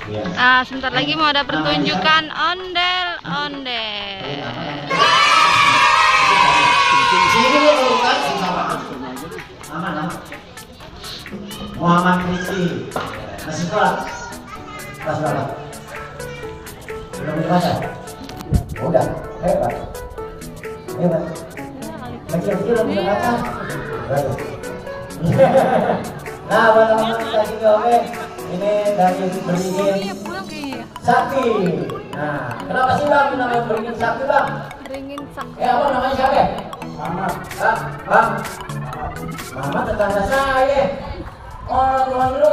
Nah, sebentar lagi mau ada pertunjukan ondel-ondel. Muhammad Rizky masih sekolah kelas berapa? Belum dibaca? Udah, hebat hebat kecil-kecil belum bisa baca. Nah, buat teman-teman kita juga oke, ini dari Beringin Sakti. Nah, kenapa sih bang namanya Beringin Sakti bang? Beringin Sakti. Apa namanya siapa? Mamat. Bang Mamat tetangga saya. Oh, tuan dulu.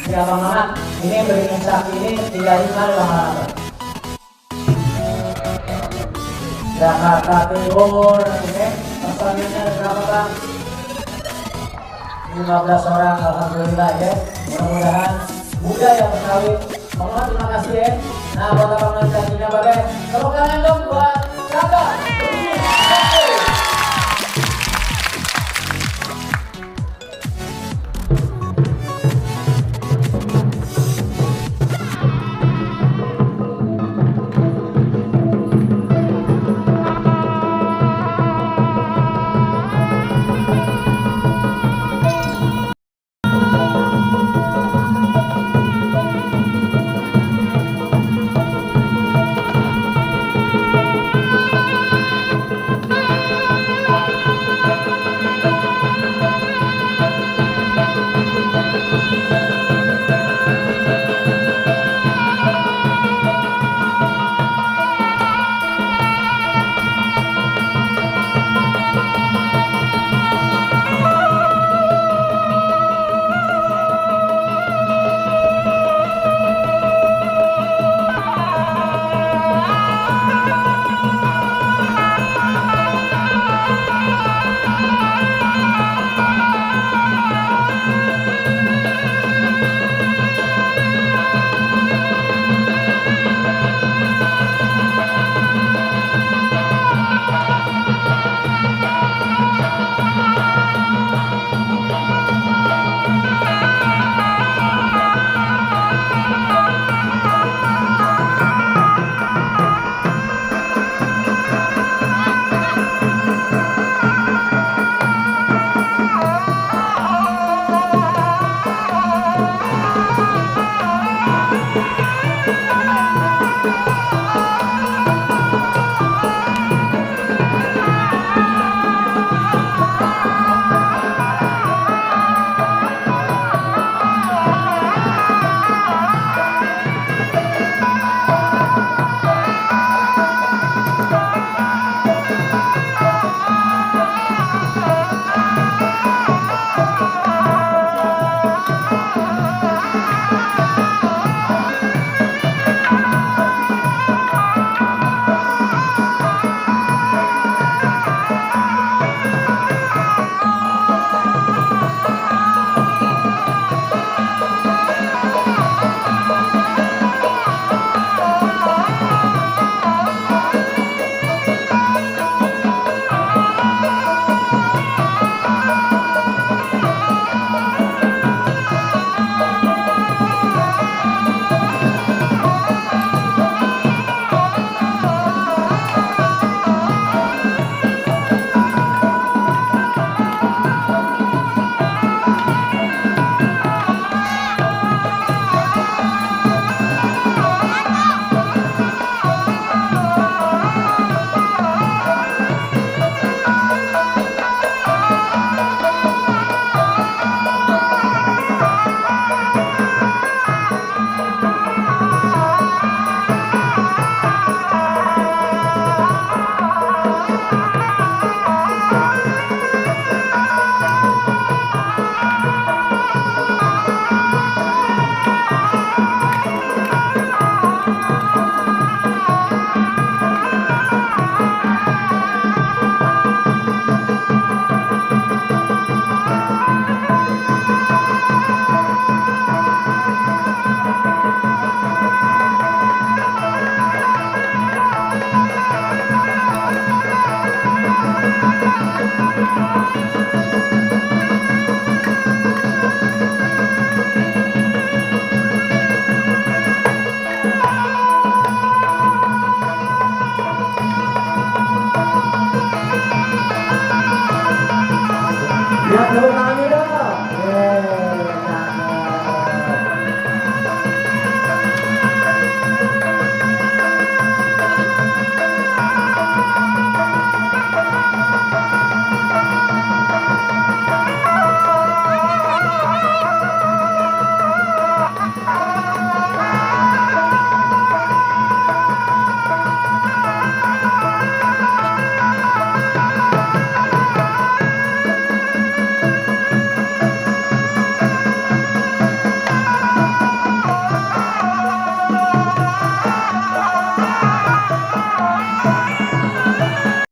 Ya bang Mamat, ini Beringin Sakti ini tinggal di mana bang Mamat? Jakarta Timur, oke. Personilnya berapa bang? 15 orang, alhamdulillah ya. Mudah-mudahan muda yang berkawin. Mohon terima kasih ya. Nah, buat abang nanti bagai tepuk tangan dong buat